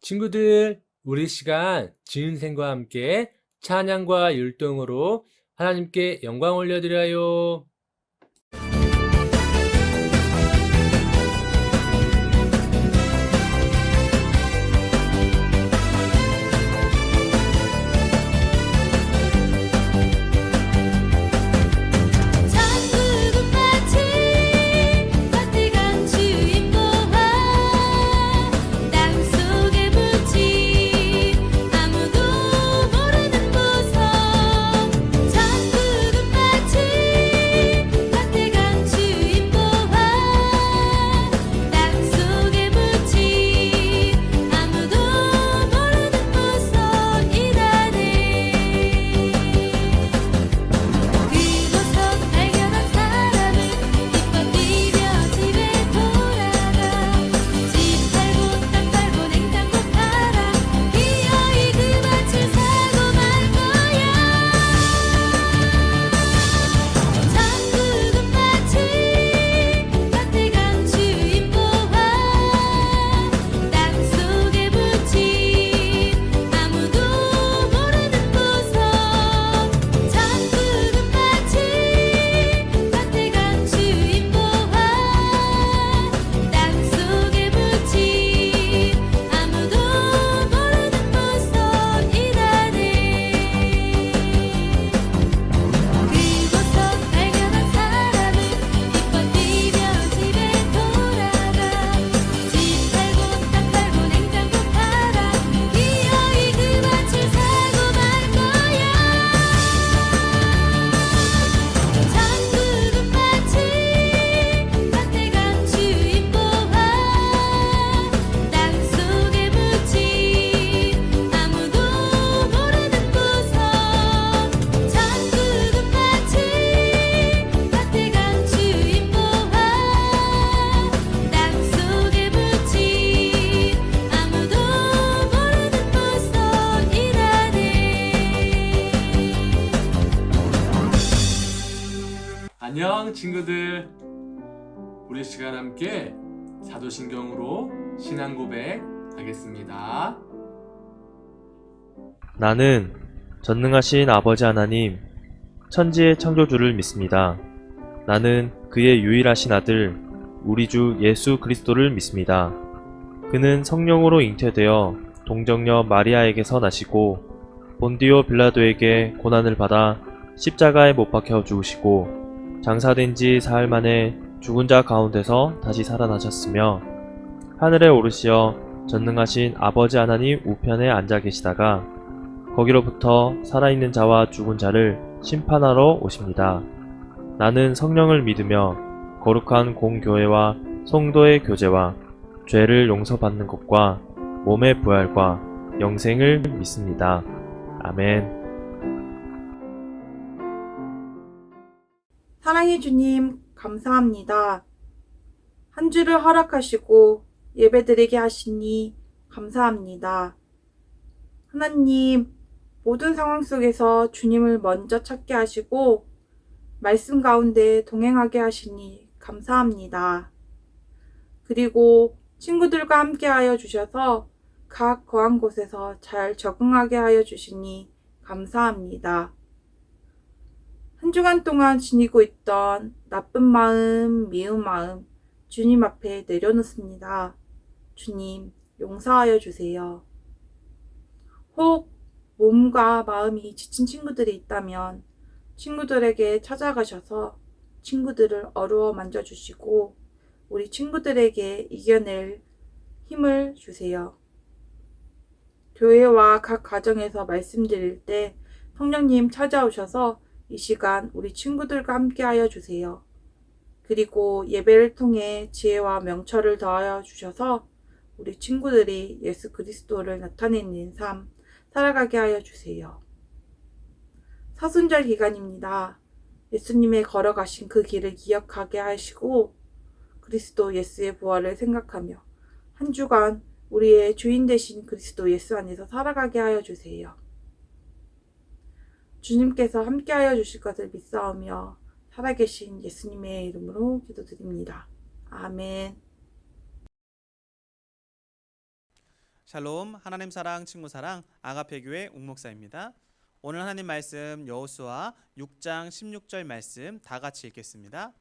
친구들, 우리 시간 지은생과 함께 찬양과 율동으로 하나님께 영광 올려드려요. 안녕 친구들, 우리 시간 함께 사도신경으로 신앙 고백 하겠습니다. 나는 전능하신 아버지 하나님, 천지의 창조주를 믿습니다. 나는 그의 유일하신 아들, 우리 주 예수 그리스도를 믿습니다. 그는 성령으로 잉태되어 동정녀 마리아에게서 나시고 본디오 빌라도에게 고난을 받아 십자가에 못 박혀 죽으시고 장사된 지 사흘 만에 죽은 자 가운데서 다시 살아나셨으며 하늘에 오르시어 전능하신 아버지 하나님 우편에 앉아 계시다가 거기로부터 살아있는 자와 죽은 자를 심판하러 오십니다. 나는 성령을 믿으며 거룩한 공교회와 성도의 교제와 죄를 용서받는 것과 몸의 부활과 영생을 믿습니다. 아멘. 사랑해 주님, 감사합니다. 한 주를 허락하시고 예배드리게 하시니 감사합니다. 하나님, 모든 상황 속에서 주님을 먼저 찾게 하시고 말씀 가운데 동행하게 하시니 감사합니다. 그리고 친구들과 함께 하여 주셔서 각 거한 곳에서 잘 적응하게 하여 주시니 감사합니다. 한 주간 동안 지니고 있던 나쁜 마음, 미운 마음 주님 앞에 내려놓습니다. 주님, 용서하여 주세요. 혹 몸과 마음이 지친 친구들이 있다면 친구들에게 찾아가셔서 친구들을 어루어 만져주시고 우리 친구들에게 이겨낼 힘을 주세요. 교회와 각 가정에서 말씀드릴 때 성령님 찾아오셔서 이 시간 우리 친구들과 함께 하여 주세요. 그리고 예배를 통해 지혜와 명철을 더하여 주셔서 우리 친구들이 예수 그리스도를 나타내는 삶 살아가게 하여 주세요. 사순절 기간입니다. 예수님의 걸어가신 그 길을 기억하게 하시고 그리스도 예수의 부활을 생각하며 한 주간 우리의 주인 되신 그리스도 예수 안에서 살아가게 하여 주세요. 주님께서 함께하여 주실 것을 믿사오며 살아계신 예수님의 이름으로 기도드립니다. 아멘. 샬롬, 하나님 사랑, 친구 사랑, 아가페교회 웅목사입니다. 오늘 하나님 말씀 여호수아 6장 16절 말씀 다 같이 읽겠습니다.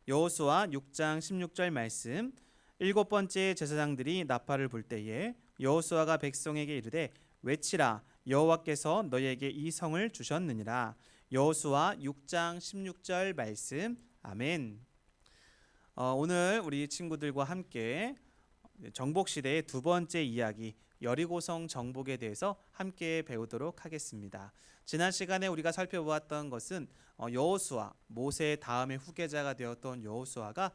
여호수아 6장 16절 말씀. 일곱 번째 제사장들이 나팔을 불 때에 여호수아가 백성에게 이르되 외치라, 여호와께서 너희에게 이 성을 주셨느니라. 여호수아 6장 16절 말씀. 아멘. 오늘 우리 친구들과 함께 정복시대의 두 번째 이야기 여리고성 정복에 대해서 함께 배우도록 하겠습니다. 지난 시간에 우리가 살펴보았던 것은 여호수아, 모세의 다음의 후계자가 되었던 여호수아가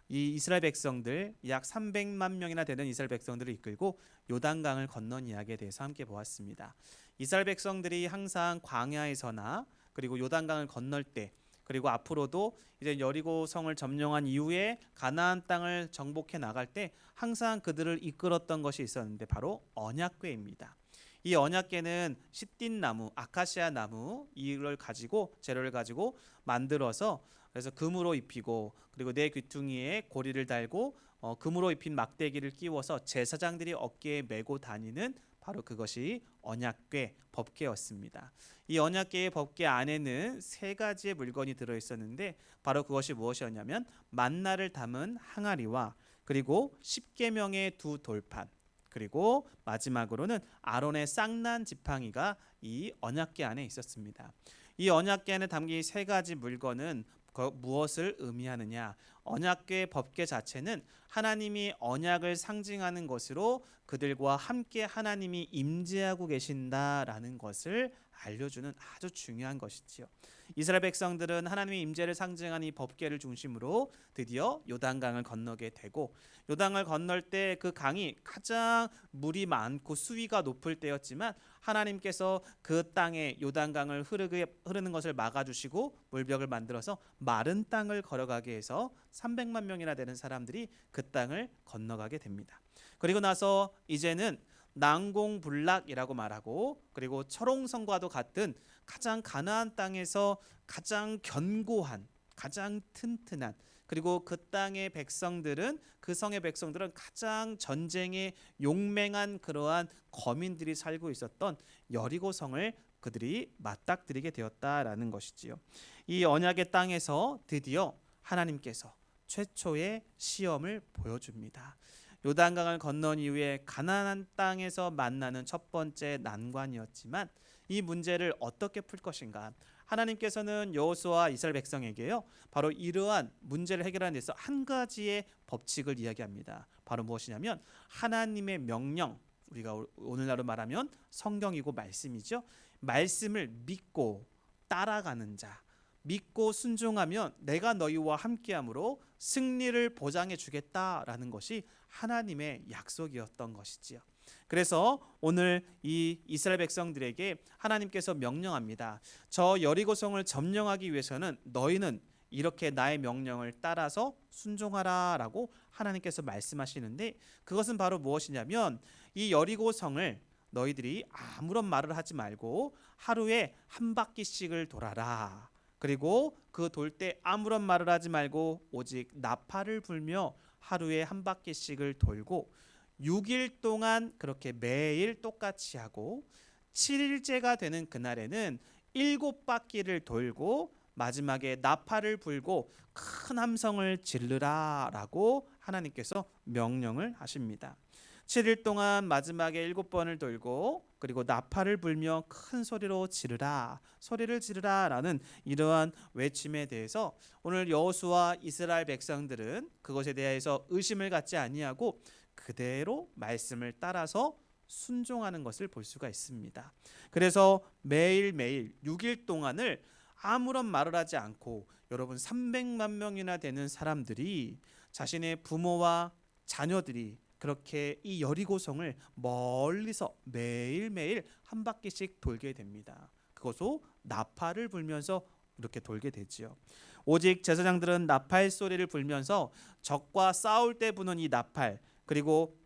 이 이스라엘 백성들 약 300만 명이나 되는 이스라엘 백성들을 이끌고 요단강을 건넌 이야기에 대해서 함께 보았습니다. 이스라엘 백성들이 항상 광야에서나 그리고 요단강을 건널 때 그리고 앞으로도 이제 여리고성을 점령한 이후에 가나안 땅을 정복해 나갈 때 항상 그들을 이끌었던 것이 있었는데 바로 언약궤입니다. 이 언약궤는 시띠 나무, 아카시아 나무 이걸 가지고 재료를 가지고 만들어서 그래서 금으로 입히고 그리고 내 귀퉁이에 고리를 달고 금으로 입힌 막대기를 끼워서 제사장들이 어깨에 메고 다니는 바로 그것이 언약궤 법궤였습니다. 이 언약궤의 법궤 안에는 세 가지의 물건이 들어 있었는데 바로 그것이 무엇이었냐면 만나를 담은 항아리와 그리고 십계명의 두 돌판 그리고 마지막으로는 아론의 쌍난 지팡이가 이 언약궤 안에 있었습니다. 이 언약궤 안에 담긴 세 가지 물건은 무엇을 의미하느냐? 언약궤 법궤 자체는 하나님이 언약을 상징하는 것으로 그들과 함께 하나님이 임재하고 계신다라는 것을 알려주는 아주 중요한 것이지요. 이스라엘 백성들은 하나님의 임재를 상징하는 이 법궤를 중심으로 드디어 요단강을 건너게 되고 요단을 건널 때 그 강이 가장 물이 많고 수위가 높을 때였지만 하나님께서 그 땅에 요단강을 흐르는 것을 막아주시고 물벽을 만들어서 마른 땅을 걸어가게 해서 300만 명이나 되는 사람들이 그 땅을 건너가게 됩니다. 그리고 나서 이제는 난공불락이라고 말하고 그리고 철옹성과도 같은 가장 가나안 땅에서 가장 견고한 가장 튼튼한 그리고 그 땅의 백성들은 그 성의 백성들은 가장 전쟁에 용맹한 그러한 거민들이 살고 있었던 여리고성을 그들이 맞닥뜨리게 되었다라는 것이지요. 이 언약의 땅에서 드디어 하나님께서 최초의 시험을 보여줍니다. 요단강을 건넌 이후에 가나안 땅에서 만나는 첫 번째 난관이었지만 이 문제를 어떻게 풀 것인가? 하나님께서는 여호수아 이스라엘 백성에게요 바로 이러한 문제를 해결하는 데서 한 가지의 법칙을 이야기합니다. 바로 무엇이냐면 하나님의 명령, 우리가 오늘날로 말하면 성경이고 말씀이죠. 말씀을 믿고 따라가는 자, 믿고 순종하면 내가 너희와 함께함으로 승리를 보장해 주겠다라는 것이 하나님의 약속이었던 것이지요. 그래서 오늘 이 이스라엘 백성들에게 하나님께서 명령합니다. 저 여리고성을 점령하기 위해서는 너희는 이렇게 나의 명령을 따라서 순종하라라고 하나님께서 말씀하시는데 그것은 바로 무엇이냐면 이 여리고성을 너희들이 아무런 말을 하지 말고 하루에 한 바퀴씩을 돌아라. 그리고 그 돌 때 아무런 말을 하지 말고 오직 나팔을 불며 하루에 한 바퀴씩을 돌고 6일 동안 그렇게 매일 똑같이 하고 7일째가 되는 그날에는 7바퀴를 돌고 마지막에 나팔을 불고 큰 함성을 지르라라고 하나님께서 명령을 하십니다. 7일 동안 마지막에 7번을 돌고 그리고 나팔을 불며 큰 소리로 지르라, 소리를 지르라라는 이러한 외침에 대해서 오늘 여호수아 이스라엘 백성들은 그것에 대해서 의심을 갖지 아니하고 그대로 말씀을 따라서 순종하는 것을 볼 수가 있습니다. 그래서 매일매일 6일 동안을 아무런 말을 하지 않고 여러분 300만 명이나 되는 사람들이 자신의 부모와 자녀들이 그렇게 이 여리고성을 멀리서 매일매일 한 바퀴씩 돌게 됩니다. 그것도 나팔을 불면서 이렇게 돌게 되지요. 오직 제사장들은 나팔 소리를 불면서 적과 싸울 때 부는 이 나팔, 그리고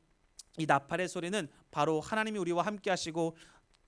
이 나팔의 소리는 바로 하나님이 우리와 함께 하시고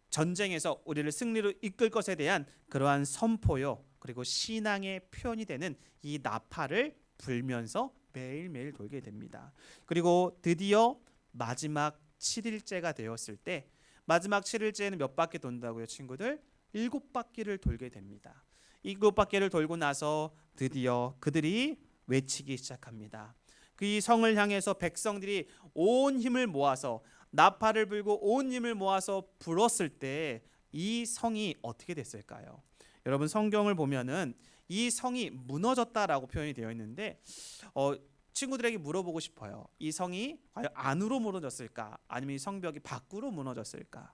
전쟁에서 우리를 승리로 이끌 것에 대한 그러한 선포요, 그리고 신앙의 표현이 되는 이 나팔을 불면서 매일매일 돌게 됩니다. 그리고 드디어 마지막 7일째가 되었을 때 마지막 7일째에는 몇 바퀴 돈다고요, 친구들? 7바퀴를 돌게 됩니다. 7바퀴를 돌고 나서 드디어 그들이 외치기 시작합니다. 그 이 성을 향해서 백성들이 온 힘을 모아서 나팔을 불고 온 힘을 모아서 불었을 때 이 성이 어떻게 됐을까요? 여러분 성경을 보면은 이 성이 무너졌다라고 표현이 되어 있는데 친구들에게 물어보고 싶어요. 이 성이 과연 안으로 무너졌을까? 아니면 이 성벽이 밖으로 무너졌을까?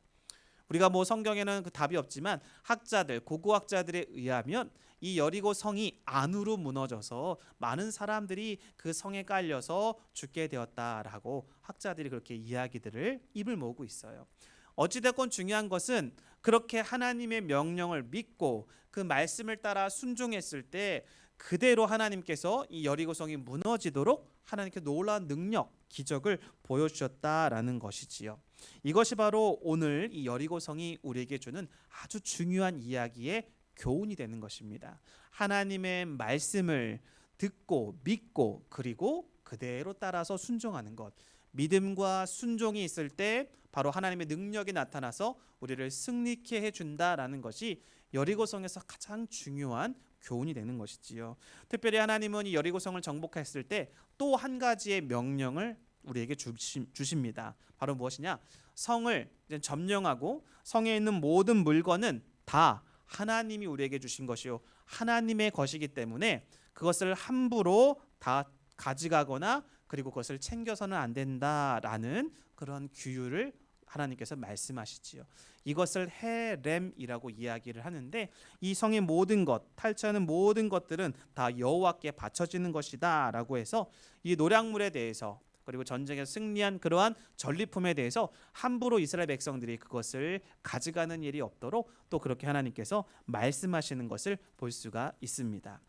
우리가 뭐 성경에는 그 답이 없지만 학자들, 고고학자들에 의하면 이 여리고 성이 안으로 무너져서 많은 사람들이 그 성에 깔려서 죽게 되었다라고 학자들이 그렇게 이야기들을 입을 모으고 있어요. 어찌됐건 중요한 것은 그렇게 하나님의 명령을 믿고 그 말씀을 따라 순종했을 때 그대로 하나님께서 이 여리고성이 무너지도록 하나님께 놀라운 능력, 기적을 보여주셨다라는 것이지요. 이것이 바로 오늘 이 여리고성이 우리에게 주는 아주 중요한 이야기의 교훈이 되는 것입니다. 하나님의 말씀을 듣고 믿고 그리고 그대로 따라서 순종하는 것. 믿음과 순종이 있을 때 바로 하나님의 능력이 나타나서 우리를 승리케 해준다라는 것이 여리고성에서 가장 중요한 교훈이 되는 것이지요. 특별히 하나님은 이 여리고성을 정복했을 때 또 한 가지의 명령을 우리에게 주십니다. 바로 무엇이냐? 성을 이제 점령하고 성에 있는 모든 물건은 다 하나님이 우리에게 주신 것이요 하나님의 것이기 때문에 그것을 함부로 다 가져가거나 그리고 그것을 챙겨서는 안 된다라는 그런 규율을 하나님께서 말씀하시지요. 이것을 헤렘이라고 이야기를 하는데 이 성의 모든 것, 탈취하는 모든 것들은 다 여호와께 바쳐지는 것이다라고 해서 이 노략물에 대해서 그리고 전쟁에서 승리한 그러한 전리품에 대해서 함부로 이스라엘 백성들이 그것을 가져가는 일이 없도록 또 그렇게 하나님께서 말씀하시는 것을 볼 수가 있습니다.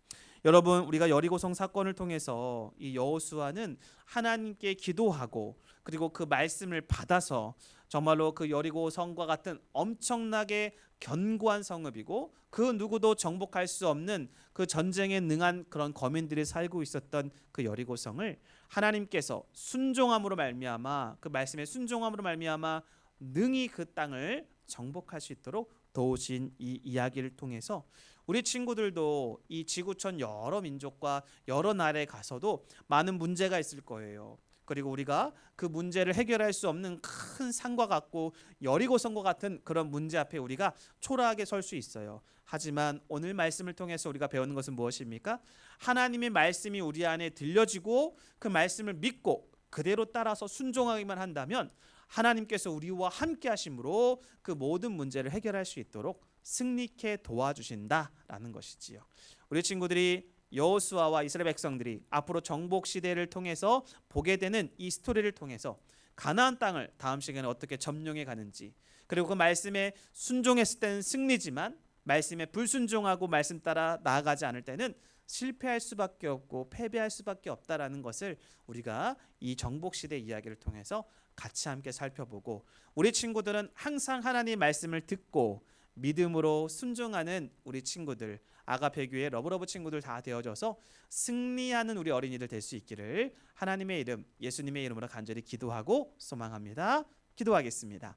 여러분 우리가 여리고성 사건을 통해서 이 여호수아는 하나님께 기도하고 그리고 그 말씀을 받아서 정말로 그 여리고성과 같은 엄청나게 견고한 성읍이고 그 누구도 정복할 수 없는 그 전쟁에 능한 그런 거민들이 살고 있었던 그 여리고성을 하나님께서 순종함으로 말미암아 그 말씀에 순종함으로 말미암아 능히 그 땅을 정복할 수 있도록 도우신 이 이야기를 통해서 우리 친구들도 이 지구촌 여러 민족과 여러 나라에 가서도 많은 문제가 있을 거예요. 그리고 우리가 그 문제를 해결할 수 없는 큰 산과 같고 여리고성과 같은 그런 문제 앞에 우리가 초라하게 설 수 있어요. 하지만 오늘 말씀을 통해서 우리가 배우는 것은 무엇입니까? 하나님의 말씀이 우리 안에 들려지고 그 말씀을 믿고 그대로 따라서 순종하기만 한다면 하나님께서 우리와 함께 하심으로 그 모든 문제를 해결할 수 있도록 승리케 도와주신다라는 것이지요. 우리 친구들이 여호수아와 이스라엘 백성들이 앞으로 정복 시대를 통해서 보게 되는 이 스토리를 통해서 가나안 땅을 다음 시간에 어떻게 점령해 가는지 그리고 그 말씀에 순종했을 때는 승리지만 말씀에 불순종하고 말씀 따라 나아가지 않을 때는 실패할 수밖에 없고 패배할 수밖에 없다라는 것을 우리가 이 정복 시대 이야기를 통해서 같이 함께 살펴보고 우리 친구들은 항상 하나님의 말씀을 듣고 믿음으로 순종하는 우리 친구들 아가페교회 러브러브 친구들 다 되어져서 승리하는 우리 어린이들 될 수 있기를 하나님의 이름 예수님의 이름으로 간절히 기도하고 소망합니다. 기도하겠습니다.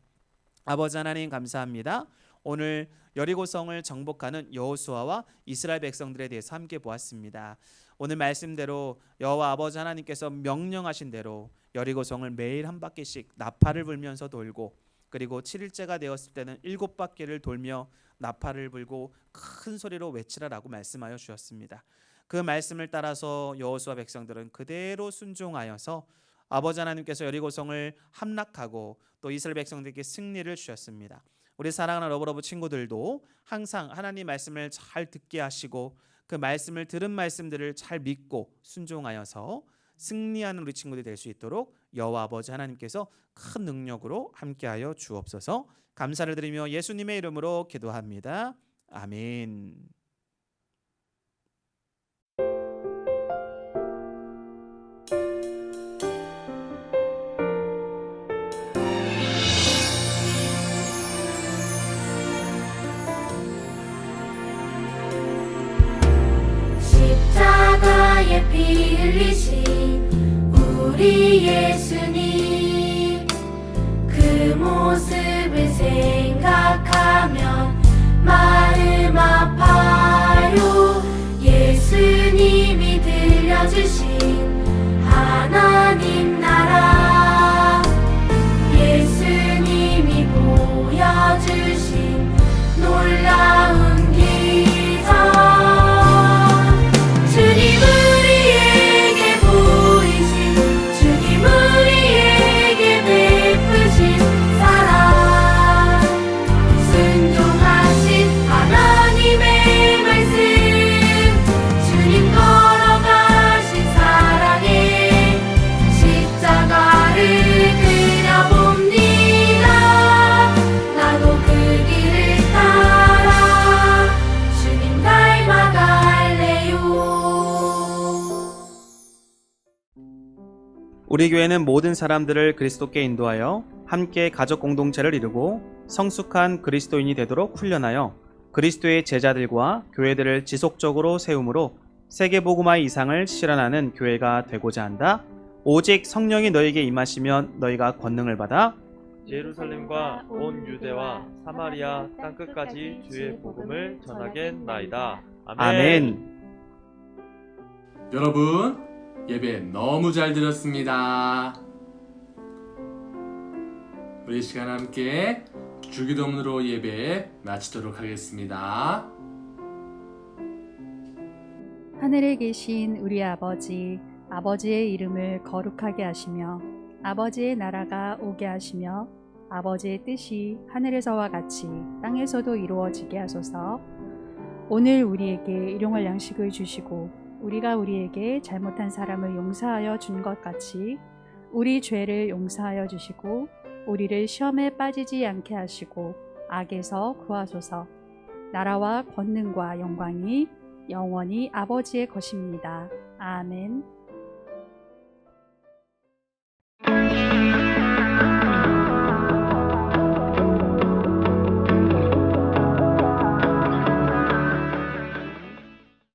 아버지 하나님 감사합니다. 오늘 여리고성을 정복하는 여호수아와 이스라엘 백성들에 대해서 함께 보았습니다. 오늘 말씀대로 여호와 아버지 하나님께서 명령하신 대로 여리고성을 매일 한 바퀴씩 나팔을 불면서 돌고 그리고 7일째가 되었을 때는 7바퀴를 돌며 나팔을 불고 큰 소리로 외치라라고 말씀하여 주셨습니다. 그 말씀을 따라서 여호수아 백성들은 그대로 순종하여서 아버지 하나님께서 여리고성을 함락하고 또 이스라엘 백성들에게 승리를 주셨습니다. 우리 사랑하는 러브러브 친구들도 항상 하나님 말씀을 잘 듣게 하시고 그 말씀을 들은 말씀들을 잘 믿고 순종하여서 승리하는 우리 친구들이 될 수 있도록 여호와 아버지 하나님께서 큰 능력으로 함께하여 주옵소서. 감사를 드리며 예수님의 이름으로 기도합니다. 아멘. 십자가에 피 흘리신 우리 예수님 모습을 생각하면 마음 아파요. 예수님이 들려주신 하나님 나라, 예수님이 보여주신 놀라운 기적, 주님 우리에게 보이신, 주님 우리에게 베푸신 사랑, 순종하신 하나님의 말씀, 주님 걸어가신 사랑에 십자가를 그려봅니다. 나도 그 길을 따라 주님 닮아갈래요. 우리 교회는 모든 사람들을 그리스도께 인도하여 함께 가족 공동체를 이루고 성숙한 그리스도인이 되도록 훈련하여 그리스도의 제자들과 교회들을 지속적으로 세움으로 세계복음화의 이상을 실현하는 교회가 되고자 한다. 오직 성령이 너에게 임하시면 너희가 권능을 받아 예루살렘과 온 유대와 사마리아 땅끝까지 주의 복음을 전하겠나이다. 아멘. 여러분, 예배 너무 잘 드렸습니다. 우리 시간 함께 주기도문으로 예배 마치도록 하겠습니다. 하늘에 계신 우리 아버지, 아버지의 이름을 거룩하게 하시며 아버지의 나라가 오게 하시며 아버지의 뜻이 하늘에서와 같이 땅에서도 이루어지게 하소서. 오늘 우리에게 일용할 양식을 주시고 우리가 우리에게 잘못한 사람을 용서하여 준 것 같이 우리 죄를 용서하여 주시고 우리를 시험에 빠지지 않게 하시고 악에서 구하소서. 나라와 권능과 영광이 영원히 아버지의 것입니다. 아멘.